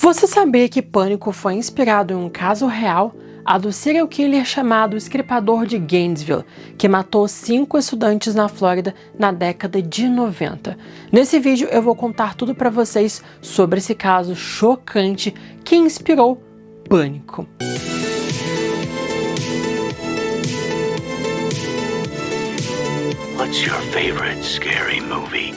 Você sabia que Pânico foi inspirado em um caso real? A do serial killer chamado Estripador de Gainesville, que matou 5 estudantes na Flórida na década de 90. Nesse vídeo eu vou contar tudo para vocês sobre esse caso chocante que inspirou Pânico. What's your favorite scary movie?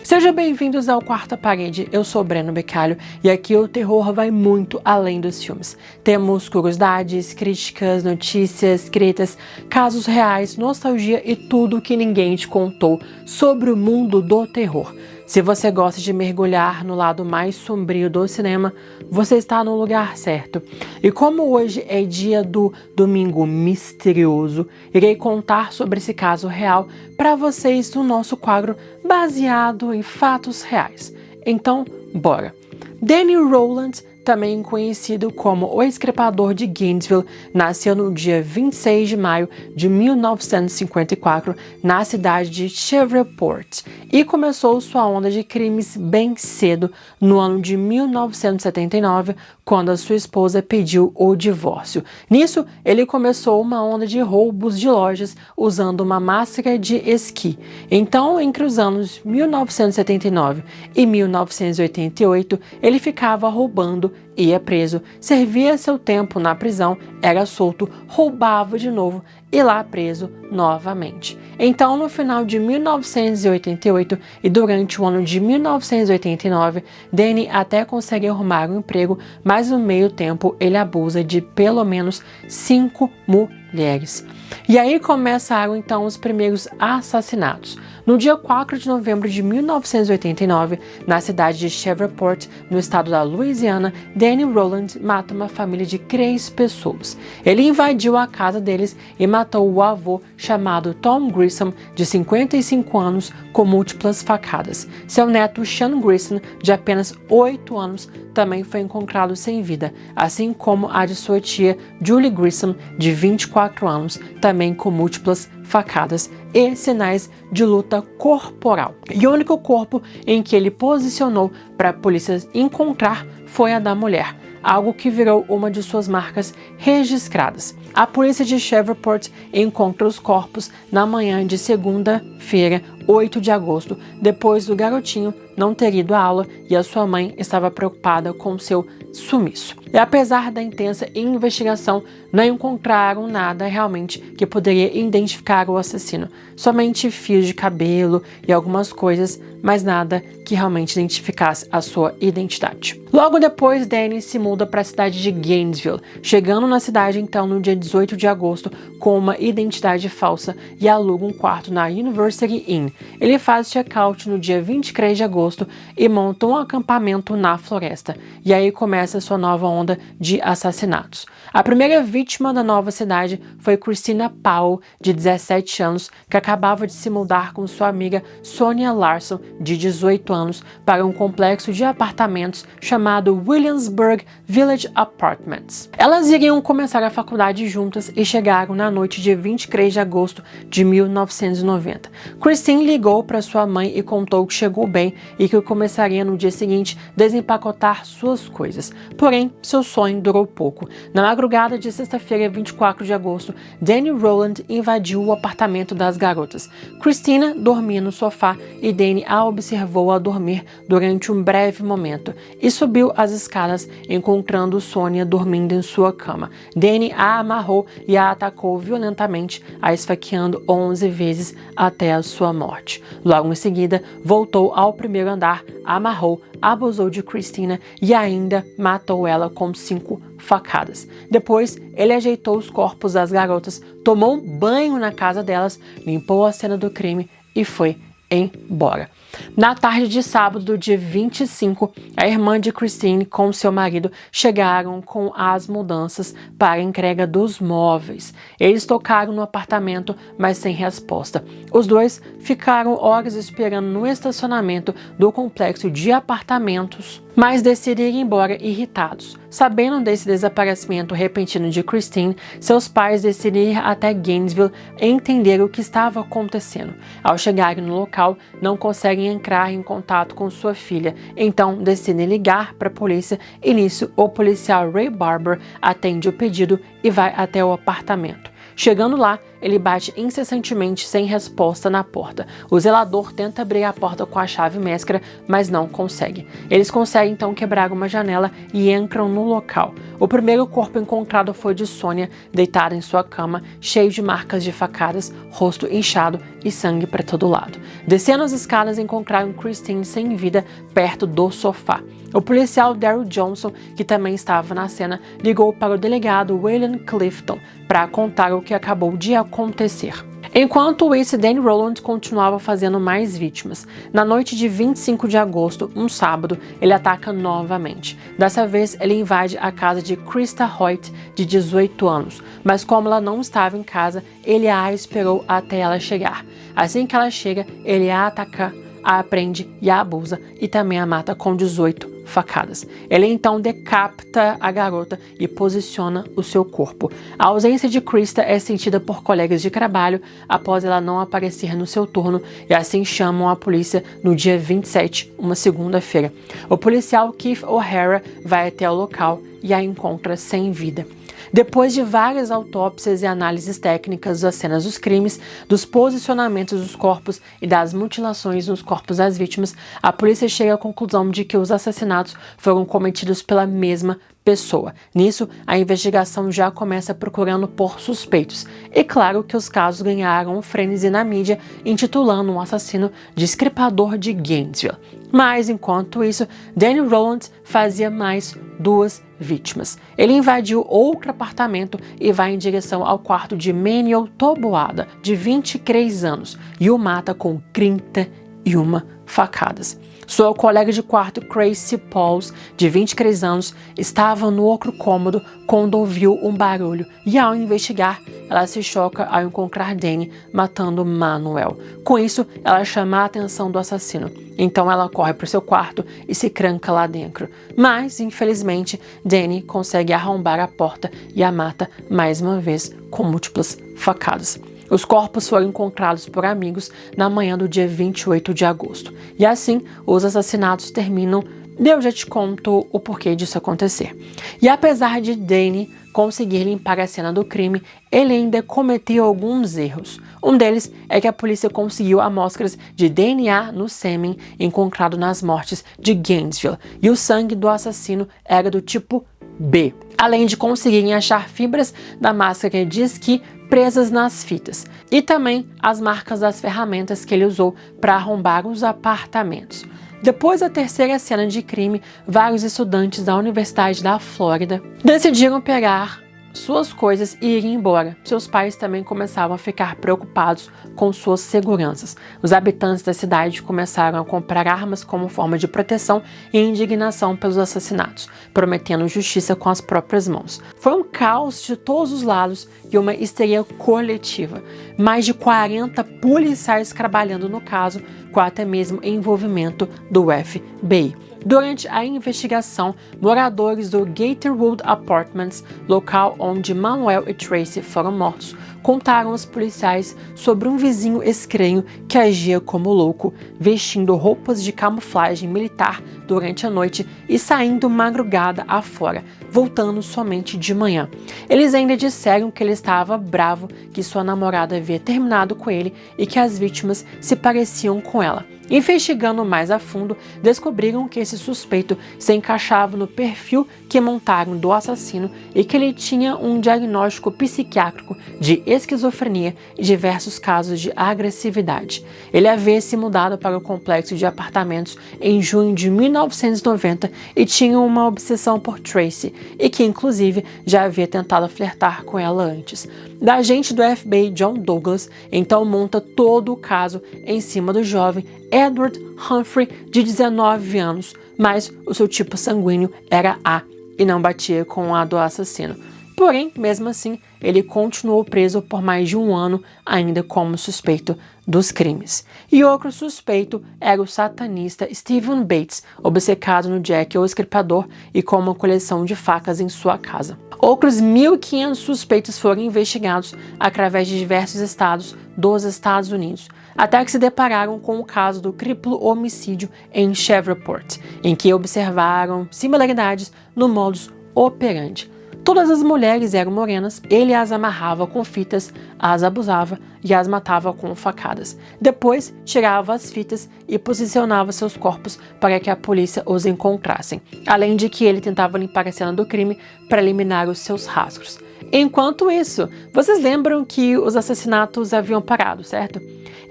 Sejam bem-vindos ao Quarta Parede, eu sou Breno Becalho e aqui o terror vai muito além dos filmes. Temos curiosidades, críticas, notícias, tretas, casos reais, nostalgia e tudo que ninguém te contou sobre o mundo do terror. Se você gosta de mergulhar no lado mais sombrio do cinema, você está no lugar certo. E como hoje é dia do Domingo Misterioso, irei contar sobre esse caso real para vocês no nosso quadro baseado em fatos reais. Então, bora! Danny Rowland, também conhecido como o Estripador de Gainesville, nasceu no dia 26 de maio de 1954 na cidade de Shreveport e começou sua onda de crimes bem cedo, no ano de 1979, quando a sua esposa pediu o divórcio. Nisso, ele começou uma onda de roubos de lojas usando uma máscara de esqui. Então, entre os anos 1979 e 1988, ele ficava roubando, ia preso, servia seu tempo na prisão, era solto, roubava de novo e lá preso novamente. Então, no final de 1988 e durante o ano de 1989, Danny até consegue arrumar um emprego, mas no meio tempo ele abusa de pelo menos 5 mulheres. E aí começaram então os primeiros assassinatos. No dia 4 de novembro de 1989, na cidade de Shreveport, no estado da Louisiana, Danny Rowland mata uma família de 3 pessoas. Ele invadiu a casa deles e matou o avô, chamado Tom Grissom, de 55 anos, com múltiplas facadas. Seu neto, Sean Grissom, de apenas 8 anos, também foi encontrado sem vida, assim como a de sua tia, Julie Grissom, de 24 anos, também com múltiplas facadas e sinais de luta corporal. E o único corpo em que ele posicionou para a polícia encontrar foi a da mulher, algo que virou uma de suas marcas registradas. A polícia de Shreveport encontra os corpos na manhã de segunda-feira, 8 de agosto, depois do garotinho não ter ido à aula e a sua mãe estava preocupada com seu sumiço. E apesar da intensa investigação, não encontraram nada realmente que poderia identificar o assassino. Somente fios de cabelo e algumas coisas, mas nada que realmente identificasse a sua identidade. Logo depois, Danny se muda para a cidade de Gainesville, chegando na cidade então no dia 18 de agosto com uma identidade falsa e aluga um quarto na University Inn. Ele faz check-out no dia 23 de agosto e monta um acampamento na floresta. E aí começa sua nova onda de assassinatos. A primeira vítima da nova cidade foi Christina Powell, de 17 anos, que acabava de se mudar com sua amiga Sonia Larson, de 18 anos, para um complexo de apartamentos chamado Williamsburg Village Apartments. Elas iriam começar a faculdade juntas e chegaram na noite de 23 de agosto de 1990. Christine ligou para sua mãe e contou que chegou bem e que começaria no dia seguinte desempacotar suas coisas. Porém, seu sonho durou pouco. Na madrugada de sexta-feira, 24 de agosto, Danny Rowland invadiu o apartamento das garotas. Christina dormia no sofá e Danny a observou a dormir durante um breve momento e subiu as escadas, encontrando Sonia dormindo em sua cama. Danny a amarrou e a atacou violentamente, a esfaqueando 11 vezes até a sua morte. Logo em seguida, voltou ao primeiro andar, amarrou, abusou de Christina e ainda matou ela com 5 facadas. Depois, ele ajeitou os corpos das garotas, tomou um banho na casa delas, limpou a cena do crime e foi embora. Na tarde de sábado do dia 25, a irmã de Christine com seu marido chegaram com as mudanças para a entrega dos móveis. Eles tocaram no apartamento, mas sem resposta. Os dois ficaram horas esperando no estacionamento do complexo de apartamentos mas decidem ir embora irritados. Sabendo desse desaparecimento repentino de Christine, seus pais decidem ir até Gainesville e entender o que estava acontecendo. Ao chegarem no local, não conseguem entrar em contato com sua filha, então decidem ligar para a polícia e nisso o policial Ray Barber atende o pedido e vai até o apartamento. Chegando lá, ele bate incessantemente sem resposta na porta. O zelador tenta abrir a porta com a chave mestra, mas não consegue. Eles conseguem então quebrar uma janela e entram no local. O primeiro corpo encontrado foi de Sonia, deitada em sua cama, cheio de marcas de facadas, rosto inchado e sangue para todo lado. Descendo as escadas, encontraram Christine sem vida perto do sofá. O policial Daryl Johnson, que também estava na cena, ligou para o delegado William Clifton para contar o que acabou de acontecer. Enquanto isso, Danny Rowland continuava fazendo mais vítimas. Na noite de 25 de agosto, um sábado, ele ataca novamente. Dessa vez, ele invade a casa de Krista Hoyt, de 18 anos, mas como ela não estava em casa, ele a esperou até ela chegar. Assim que ela chega, ele a ataca, a prende e a abusa e também a mata com 18 facadas. Ele então decapita a garota e posiciona o seu corpo. A ausência de Krista é sentida por colegas de trabalho após ela não aparecer no seu turno e assim chamam a polícia no dia 27, uma segunda-feira. O policial Keith O'Hara vai até o local e a encontra sem vida. Depois de várias autópsias e análises técnicas das cenas dos crimes, dos posicionamentos dos corpos e das mutilações nos corpos das vítimas, a polícia chega à conclusão de que os assassinatos foram cometidos pela mesma pessoa. Nisso, a investigação já começa procurando por suspeitos. E claro que os casos ganharam um frenesi na mídia, intitulando um assassino de Destripador de Gainesville. Mas, enquanto isso, Danny Rowland fazia mais 2 vítimas. Ele invadiu outro apartamento e vai em direção ao quarto de Manuel Toboada, de 23 anos, e o mata com 31 facadas. Sua colega de quarto, Tracy Pauls, de 23 anos, estava no outro cômodo quando ouviu um barulho e, ao investigar, ela se choca ao encontrar Danny matando Manuel. Com isso, ela chama a atenção do assassino. Então ela corre para o seu quarto e se tranca lá dentro. Mas, infelizmente, Danny consegue arrombar a porta e a mata mais uma vez com múltiplas facadas. Os corpos foram encontrados por amigos na manhã do dia 28 de agosto. E assim, os assassinatos terminam. Eu já te conto o porquê disso acontecer. E apesar de Danny conseguir limpar a cena do crime, ele ainda cometeu alguns erros. Um deles é que a polícia conseguiu amostras de DNA no sêmen encontrado nas mortes de Gainesville. E o sangue do assassino era do tipo B. Além de conseguirem achar fibras da máscara de esqui presas nas fitas, e também as marcas das ferramentas que ele usou para arrombar os apartamentos. Depois da terceira cena de crime, vários estudantes da Universidade da Flórida decidiram pegar suas coisas e irem embora. Seus pais também começavam a ficar preocupados com suas seguranças. Os habitantes da cidade começaram a comprar armas como forma de proteção e indignação pelos assassinatos, prometendo justiça com as próprias mãos. Foi um caos de todos os lados e uma histeria coletiva. Mais de 40 policiais trabalhando no caso, com até mesmo envolvimento do FBI. Durante a investigação, moradores do Gatorwood Apartments, local onde Manuel e Tracy foram mortos, contaram aos policiais sobre um vizinho estranho que agia como louco, vestindo roupas de camuflagem militar durante a noite e saindo madrugada afora, voltando somente de manhã. Eles ainda disseram que ele estava bravo, que sua namorada havia terminado com ele e que as vítimas se pareciam com ela. Investigando mais a fundo, descobriram que esse suspeito se encaixava no perfil que montaram do assassino e que ele tinha um diagnóstico psiquiátrico de esquizofrenia e diversos casos de agressividade. Ele havia se mudado para o complexo de apartamentos em junho de 1990 e tinha uma obsessão por Tracy, e que inclusive já havia tentado flertar com ela antes. Da agente do FBI John Douglas, então monta todo o caso em cima do jovem Edward Humphrey, de 19 anos, mas o seu tipo sanguíneo era A e não batia com a do assassino. Porém, mesmo assim, ele continuou preso por mais de 1 ano, ainda como suspeito dos crimes. E outro suspeito era o satanista Stephen Bates, obcecado no Jack o Estripador e com uma coleção de facas em sua casa. Outros 1.500 suspeitos foram investigados através de diversos estados dos Estados Unidos, até que se depararam com o caso do triplo homicídio em Shreveport, em que observaram similaridades no modus operandi. Todas as mulheres eram morenas, ele as amarrava com fitas, as abusava e as matava com facadas. Depois, tirava as fitas e posicionava seus corpos para que a polícia os encontrasse, além de que ele tentava limpar a cena do crime para eliminar os seus rastros. Enquanto isso, vocês lembram que os assassinatos haviam parado, certo?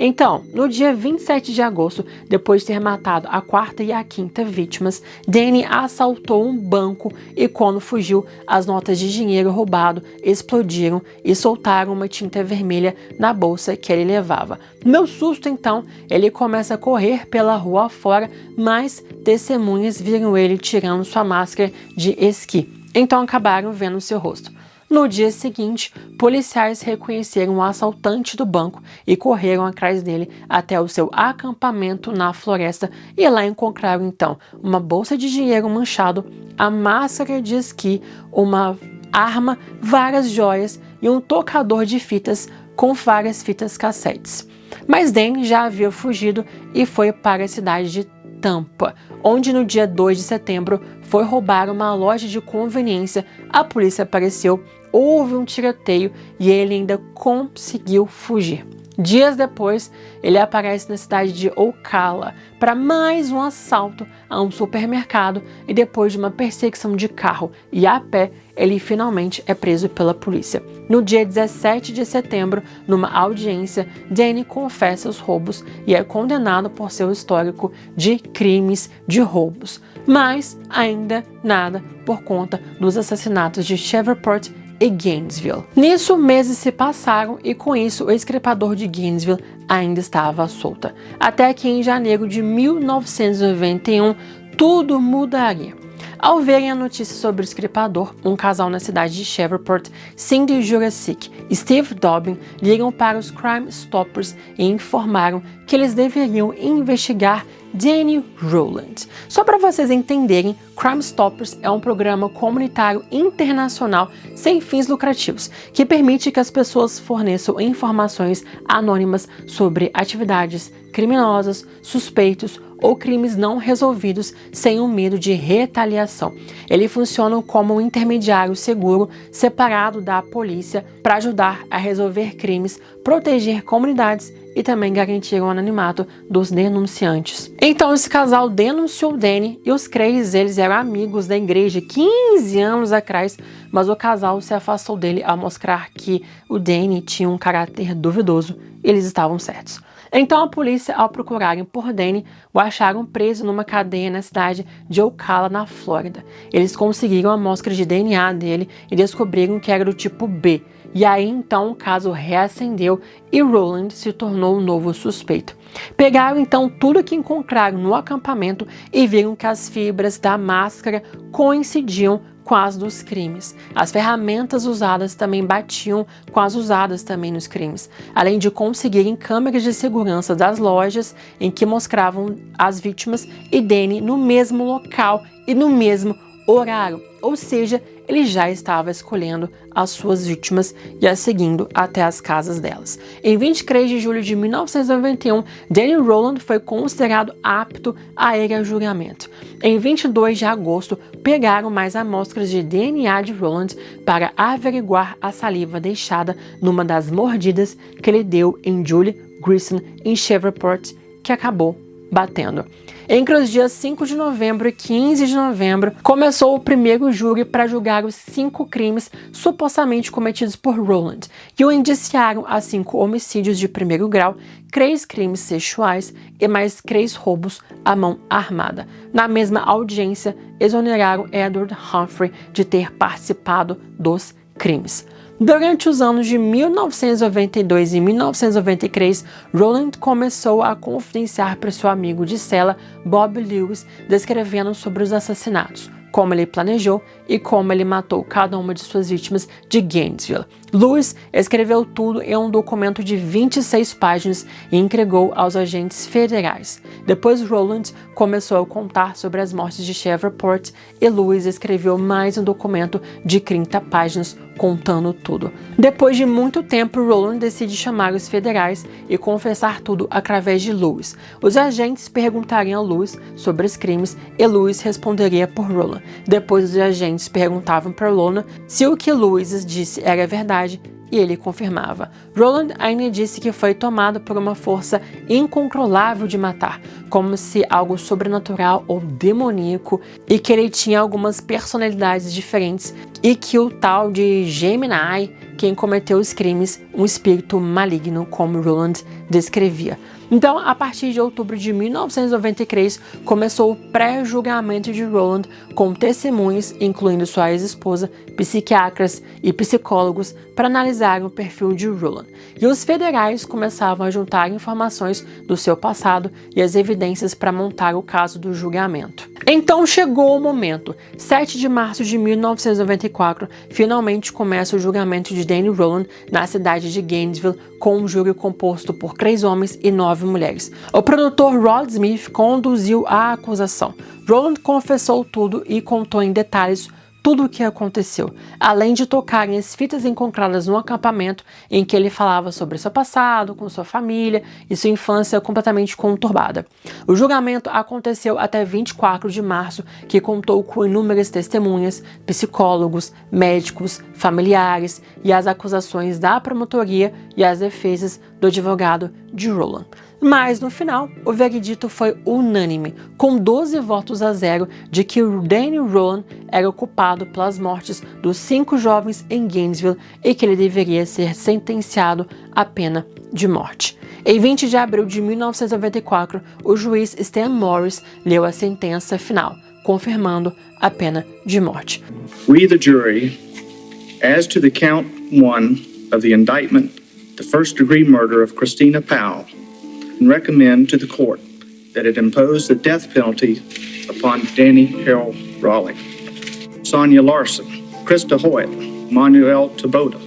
Então, no dia 27 de agosto, depois de ter matado a 4ª e a 5ª vítimas, Danny assaltou um banco e, quando fugiu, as notas de dinheiro roubado explodiram e soltaram uma tinta vermelha na bolsa que ele levava. No susto, então, ele começa a correr pela rua fora, mas testemunhas viram ele tirando sua máscara de esqui. Então acabaram vendo seu rosto. No dia seguinte, policiais reconheceram o assaltante do banco e correram atrás dele até o seu acampamento na floresta e lá encontraram então uma bolsa de dinheiro manchado, a máscara de esqui, uma arma, várias joias e um tocador de fitas com várias fitas cassetes. Mas Danny já havia fugido e foi para a cidade de Tampa, onde no dia 2 de setembro foi roubar uma loja de conveniência. A polícia apareceu, houve um tiroteio e ele ainda conseguiu fugir. Dias depois, ele aparece na cidade de Ocala para mais um assalto a um supermercado e depois de uma perseguição de carro e a pé, ele finalmente é preso pela polícia. No dia 17 de setembro, numa audiência, Danny confessa os roubos e é condenado por seu histórico de crimes de roubos, mas ainda nada por conta dos assassinatos de Shreveport e Gainesville. Nisso, meses se passaram e com isso o estripador de Gainesville ainda estava solta. Até que em janeiro de 1991, tudo mudaria. Ao verem a notícia sobre o estripador, um casal na cidade de Shreveport, Cindy Jurasik e Steve Dobbin, ligam para os Crime Stoppers e informaram que eles deveriam investigar Danny Rowland. Só para vocês entenderem, Crime Stoppers é um programa comunitário internacional sem fins lucrativos, que permite que as pessoas forneçam informações anônimas sobre atividades criminosas, suspeitos ou crimes não resolvidos sem o medo de retaliação. Eles funcionam como um intermediário seguro separado da polícia para ajudar a resolver crimes, proteger comunidades e também garantir o anonimato dos denunciantes. Então esse casal denunciou Danny e os três eles eram amigos da igreja 15 anos atrás, mas o casal se afastou dele ao mostrar que o Danny tinha um caráter duvidoso. Eles estavam certos. Então a polícia, ao procurarem por Danny, o acharam preso numa cadeia na cidade de Ocala, na Flórida. Eles conseguiram a amostra de DNA dele e descobriram que era do tipo B. E aí então o caso reacendeu e Rowland se tornou o novo suspeito. Pegaram então tudo que encontraram no acampamento e viram que as fibras da máscara coincidiam com as dos crimes. As ferramentas usadas também batiam com as usadas também nos crimes, além de conseguirem câmeras de segurança das lojas em que mostravam as vítimas e Danny no mesmo local e no mesmo horário, ou seja, ele já estava escolhendo as suas vítimas e as seguindo até as casas delas. Em 23 de julho de 1991, Danny Rowland foi considerado apto a ir a julgamento. Em 22 de agosto, pegaram mais amostras de DNA de Rowland para averiguar a saliva deixada numa das mordidas que ele deu em Julie Grissom em Shreveport, que acabou batendo. Entre os dias 5 de novembro e 15 de novembro, começou o primeiro júri para julgar os 5 crimes supostamente cometidos por Rowland, e o indiciaram a 5 homicídios de primeiro grau, 3 crimes sexuais e mais 3 roubos à mão armada. Na mesma audiência, exoneraram Edward Humphrey de ter participado dos crimes. Durante os anos de 1992 e 1993, Rowland começou a confidenciar para seu amigo de cela, Bob Lewis, descrevendo sobre os assassinatos. como ele planejou e como ele matou cada uma de suas vítimas de Gainesville. Lewis escreveu tudo em um documento de 26 páginas e entregou aos agentes federais. Depois, Rowland começou a contar sobre as mortes de Shreveport e Lewis escreveu mais um documento de 30 páginas contando tudo. Depois de muito tempo, Rowland decide chamar os federais e confessar tudo através de Lewis. Os agentes perguntariam a Lewis sobre os crimes e Lewis responderia por Rowland. Depois, os agentes perguntavam para Rowland se o que Lewis disse era verdade e ele confirmava. Rowland ainda disse que foi tomado por uma força incontrolável de matar, como se algo sobrenatural ou demoníaco, e que ele tinha algumas personalidades diferentes e que o tal de Gemini, quem cometeu os crimes, um espírito maligno, como Rowland descrevia. Então, a partir de outubro de 1993, começou o pré-julgamento de Rowland com testemunhas, incluindo sua ex-esposa, psiquiatras e psicólogos, para analisar o perfil de Rowland. E os federais começavam a juntar informações do seu passado e as evidências para montar o caso do julgamento. Então chegou o momento. 7 de março de 1994, finalmente começa o julgamento de Danny Rowland na cidade de Gainesville, com um júri composto por 3 homens e 9 mulheres. O produtor Rod Smith conduziu a acusação. Rowland confessou tudo e contou em detalhes tudo o que aconteceu, além de tocar em as fitas encontradas no acampamento em que ele falava sobre seu passado, com sua família e sua infância completamente conturbada. O julgamento aconteceu até 24 de março, que contou com inúmeras testemunhas, psicólogos, médicos, familiares e as acusações da promotoria e as defesas do advogado de Rowland. Mas, no final, o veredito foi unânime, com 12 votos a 0 de que Danny Rowland era o culpado pelas mortes dos 5 jovens em Gainesville e que ele deveria ser sentenciado à pena de morte. Em 20 de abril de 1994, o juiz Stan Morris leu a sentença final, confirmando a pena de morte. We, the jury, as to the count 1 of the indictment, the first-degree murder of Christina Powell, recommend to the court that it impose the death penalty upon Danny Harold Raleigh, Sonia Larson, Krista Hoyt, Manuel Taboda,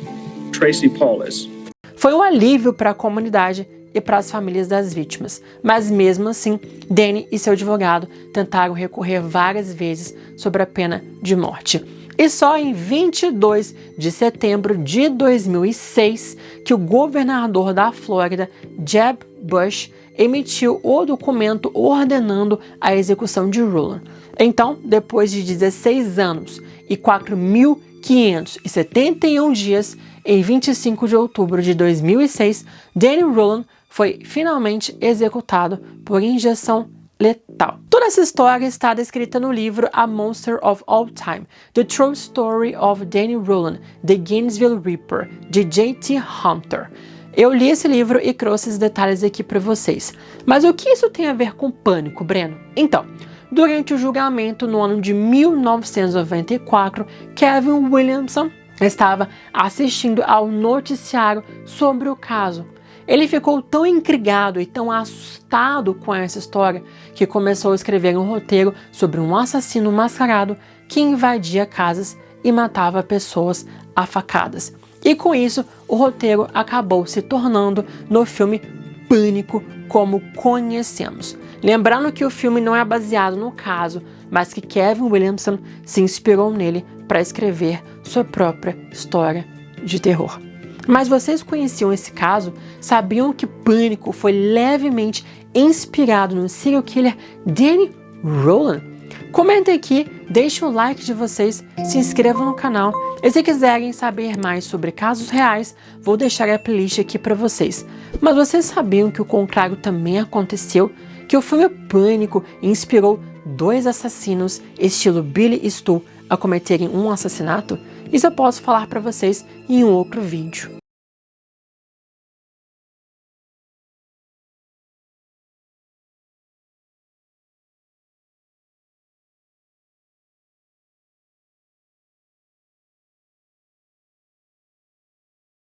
Tracy Paulis. Foi um alívio para a comunidade e para as famílias das vítimas, mas mesmo assim, Danny e seu advogado tentaram recorrer várias vezes sobre a pena de morte. E só em 22 de setembro de 2006 que o governador da Flórida, Jeb Bush, emitiu o documento ordenando a execução de Rowland. Então, depois de 16 anos e 4.571 dias, em 25 de outubro de 2006, Danny Rowland foi finalmente executado por injeção letal. Toda essa história está descrita no livro A Monster of All Time, The True Story of Danny Rowland, The Gainesville Ripper, de J.T. Hunter. Eu li esse livro e trouxe esses detalhes aqui para vocês. Mas o que isso tem a ver com pânico, Breno? Então, durante o julgamento no ano de 1994, Kevin Williamson estava assistindo ao noticiário sobre o caso. Ele ficou tão intrigado e tão assustado com essa história que começou a escrever um roteiro sobre um assassino mascarado que invadia casas e matava pessoas a facadas. E com isso, o roteiro acabou se tornando no filme Pânico como conhecemos. Lembrando que o filme não é baseado no caso, mas que Kevin Williamson se inspirou nele para escrever sua própria história de terror. Mas vocês conheciam esse caso? Sabiam que Pânico foi levemente inspirado no serial killer Danny Rowland? Comentem aqui, deixem o like de vocês, se inscrevam no canal e se quiserem saber mais sobre casos reais, vou deixar a playlist aqui para vocês. Mas vocês sabiam que o contrário também aconteceu? Que o filme Pânico inspirou 2 assassinos estilo Billy Stu a cometerem um assassinato? Isso eu posso falar para vocês em um outro vídeo.